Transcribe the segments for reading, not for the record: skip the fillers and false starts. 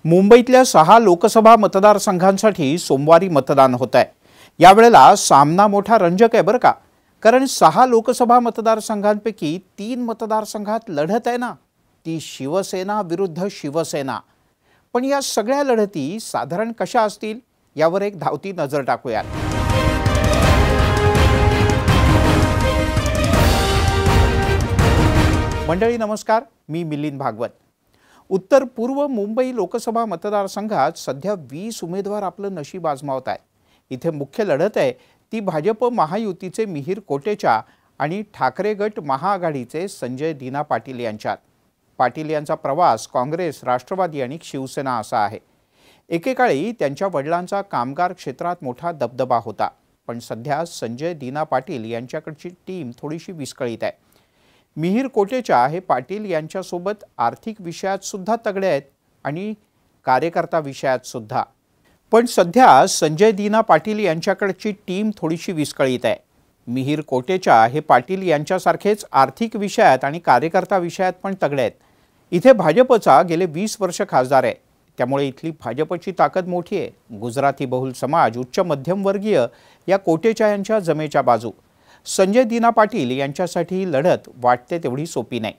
मुंबईतल्या 6 लोकसभा मतदारसंघांसाठी सोमवारी मतदान होत आहे। यावेळेला सामना मोठा रंजक आहे बरं का, कारण 6 लोकसभा मतदारसंघांपैकी 3 मतदारसंघात लढत आहे ना, ती शिवसेना विरुद्ध शिवसेना। पण या सगळ्या लढती साधारण कशा असतील यावर एक धावती नजर टाकूयात। मंडळी नमस्कार, मी मिलिंद भागवत। उत्तर पूर्व मुंबई लोकसभा मतदारसंघात सध्या 20 उमेदवार आपलं नशीब आजमावत आहेत। इथे मुख्य लढत आहे ती भाजप महायुतीचे मिहिर कोटेचा आणि ठाकरे गट महाआघाडीचे संजय दीना पाटील यांच्यात। पाटील यांचा प्रवास काँग्रेस, राष्ट्रवादी आणि शिवसेना असा आहे। एकेकाळी त्यांच्या वडिलांचा कामगार क्षेत्रात मोठा दबदबा होता, पण सध्या संजय दीना पाटील यांच्याकडची टीम थोडीशी विस्कळीत आहे। मिहिर कोटेचा हे पाटील यांच्यासोबत आर्थिक विषयात सुद्धा तगडे आहेत आणि कार्यकर्ता विषयात सुद्धा। पण सध्या संजय दीना पाटील यांच्याकडची टीम थोडीशी विस्कळीत आहे। मिहिर कोटेचा हे पाटील यांच्यासारखेच आर्थिक विषयात आणि कार्यकर्ता विषयात पण तगडे आहेत। इथे भाजपचा गेले 20 वर्ष खासदार आहे, त्यामुळे इथली भाजपची ताकद मोठी आहे। गुजराती बहुल समाज, उच्च मध्यमवर्गीय या कोटेचा यांच्या जमेच्या बाजू। संजय दीना पाटील यांच्यासाठी लढत वाटते तेवढी सोपी नाही।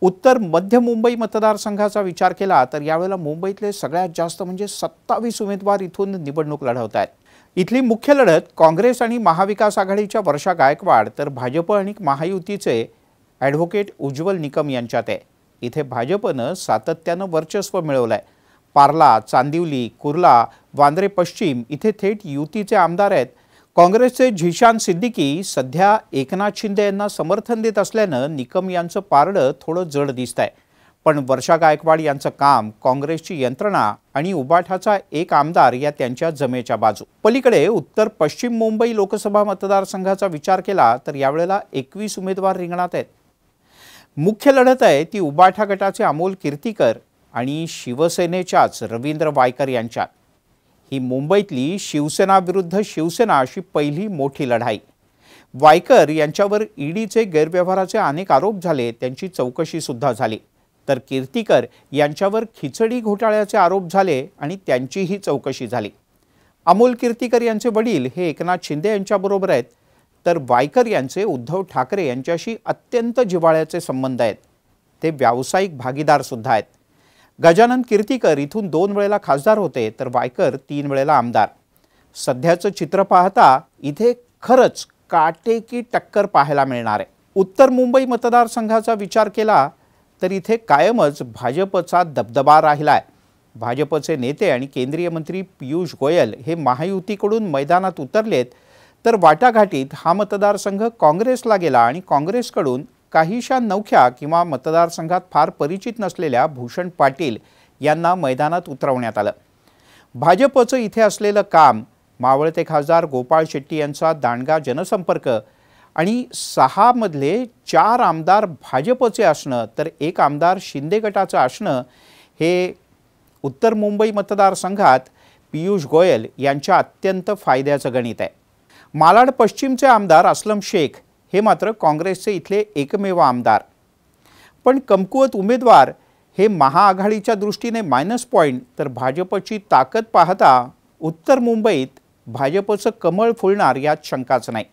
उत्तर मध्य मुंबई मतदारसंघाचा विचार केला तर यावेळेला मुंबईतले सगळ्यात जास्त म्हणजे 27 उमेदवार इथून निवडणूक लढवत आहेत। इथली मुख्य लढत काँग्रेस आणि महाविकास आघाडीच्या वर्षा गायकवाड तर भाजप आणि महायुतीचे ॲडव्होकेट उज्ज्वल निकम यांच्यात आहे। इथे भाजपनं सातत्यानं वर्चस्व मिळवलंय। पार्ला, चांदिवली, कुर्ला, वांद्रे पश्चिम इथे थेट युतीचे आमदार आहेत। काँग्रेसचे झिशान सिद्दीकी सध्या एकनाथ शिंदे यांना समर्थन देत असल्यानं निकम यांचं पारडं थोडं जड दिसतंय। पण वर्षा गायकवाड यांचं काम, काँग्रेसची यंत्रणा आणि उबाठाचा एक आमदार या त्यांच्या जमेच्या बाजू। पलीकडे उत्तर पश्चिम मुंबई लोकसभा मतदारसंघाचा विचार केला तर यावेळेला 21 उमेदवार रिंगणात आहेत। मुख्य लढत आहे ती उबाठा गटाचे अमोल कीर्तीकर आणि शिवसेनेच्याच रवींद्र वायकर यांच्यात। ही मुंबईतली शिवसेना विरुद्ध शिवसेना अशी पहिली मोठी लढाई। वायकर यांच्यावर ईडीचे गैरव्यवहाराचे अनेक आरोप झाले, त्यांची चौकशी सुद्धा झाली। तर कीर्तीकर यांच्यावर खिचडी घोटाळ्याचे आरोप झाले आणि त्यांचीही चौकशी झाली। अमोल कीर्तीकर यांचे वडील हे एकनाथ शिंदे यांच्याबरोबर आहेत, तर वायकर यांचे उद्धव ठाकरे यांच्याशी अत्यंत जिव्हाळ्याचे संबंध आहेत। ते व्यावसायिक भागीदार सुद्धा आहेत। गजानन कीर्तीकर इथून 2 वेळेला खासदार होते, तर वायकर 3 वेळेला आमदार। सध्याचं चित्र पाहता इथे खरंच काटेकी टक्कर पाहायला मिळणार आहे। उत्तर मुंबई मतदारसंघाचा विचार केला तर इथे कायमच भाजपचा दबदबा राहिलाय। भाजपचे नेते आणि केंद्रीय मंत्री पियुष गोयल हे महायुतीकडून मैदानात उतरलेत, तर वाटाघाटीत हा मतदारसंघ काँग्रेसला गेला आणि काँग्रेसकडून काहीशा नवख्या किंवा मतदारसंघात फार परिचित नसलेल्या भूषण पाटील यांना मैदानात उतरवण्यात आलं। भाजपचं इथे असलेलं काम, मावळते खासदार गोपाळ शेट्टी यांचा दांडगा जनसंपर्क आणि 6 मधले 4 आमदार भाजपचे असणं तर 1 आमदार शिंदे गटाचं असणं हे उत्तर मुंबई मतदारसंघात पियुष गोयल यांच्या अत्यंत फायद्याचं गणित आहे। मालाड पश्चिमचे आमदार असलम शेख हे मात्र काँग्रेसचे इथले एकमेव आमदार। पण कमकुवत उमेदवार हे महाआघाडीच्या दृष्टीने मायनस पॉइंट, तर भाजपची ताकद पाहता उत्तर मुंबईत भाजपचं कमळ फुलणार यात शंकाच नाही।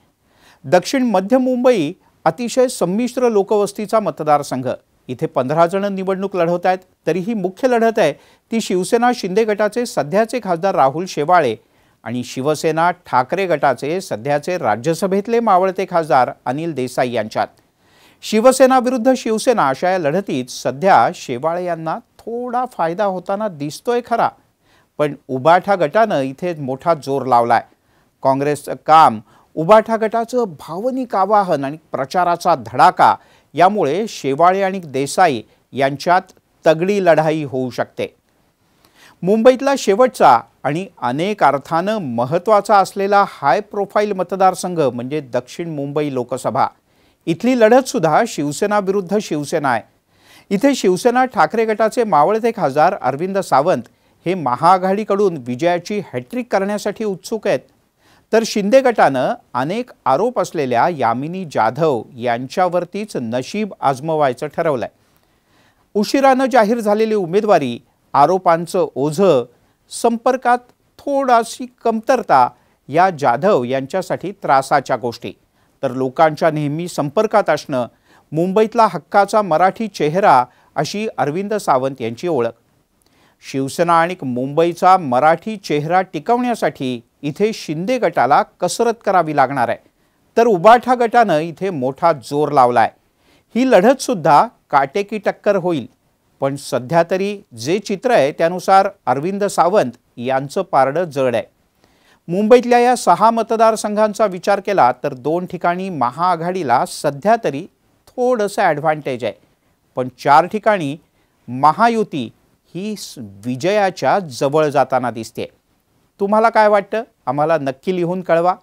दक्षिण मध्य मुंबई अतिशय संमिश्र लोकवस्तीचा मतदारसंघ। इथे 15 जण निवडणूक लढवत आहेत, तरीही मुख्य लढत आहे ती शिवसेना शिंदे गटाचे सध्याचे खासदार राहुल शेवाळे आणि शिवसेना ठाकरे गटाचे सध्याचे राज्यसभेतले मावळते खासदार अनिल देसाई यांच्यात। शिवसेना विरुद्ध शिवसेना अशा या लढतीत सध्या शेवाळे यांना थोडा फायदा होताना दिसतोय खरा, पण उबाठा गटानं इथे मोठा जोर लावलाय। काँग्रेसचं काम, उबाठा गटाचं भावनिक आवाहन आणि प्रचाराचा धडाका यामुळे शेवाळे आणि देसाई यांच्यात तगडी लढाई होऊ शकते। मुंबईतला शेवटचा आणि अनेक अर्थानं महत्त्वाचा असलेला हाय प्रोफाईल मतदारसंघ म्हणजे दक्षिण मुंबई लोकसभा। इथली लढत सुद्धा शिवसेना विरुद्ध शिवसेना आहे। इथे शिवसेना ठाकरे गटाचे मावळते खासदार अरविंद सावंत हे महाआघाडीकडून विजयाची हॅट्रिक करण्यासाठी उत्सुक आहेत, तर शिंदे गटानं अनेक आरोप असलेल्या यामिनी जाधव यांच्यावरतीच नशीब आजमवायचं ठरवलंय। उशिरानं जाहीर झालेली उमेदवारी आरोपांचं ओझं, संपर्कात थोडाशी कमतरता या जाधव यांच्यासाठी त्रासाच्या गोष्टी. तर लोकांच्या नेहमी संपर्कात असणं, मुंबईतला हक्काचा मराठी चेहरा अशी अरविंद सावंत यांची ओळख. शिवसेना आणि मुंबईचा मराठी चेहरा टिकवण्यासाठी इथे शिंदे गटाला कसरत करावी लागणार आहे. तर उबाठा गटानं इथे मोठा जोर लावलाय. ही लढत सुद्धा काटेकी टक्कर होईल. पण सध्या तरी जे चित्र आहे त्यानुसार अरविंद सावंत यांचं पारडं जड आहे. मुंबईतल्या या 6 मतदारसंघांचा विचार केला तर 2 ठिकाणी महाआघाडीला सध्या तरी थोडंसं ॲडव्हान्टेज आहे. पण 4 ठिकाणी महायुती ही विजयाच्या जवळ जाताना दिसते. तुम्हाला काय वाटतं? आम्हाला नक्की लिहून कळवा.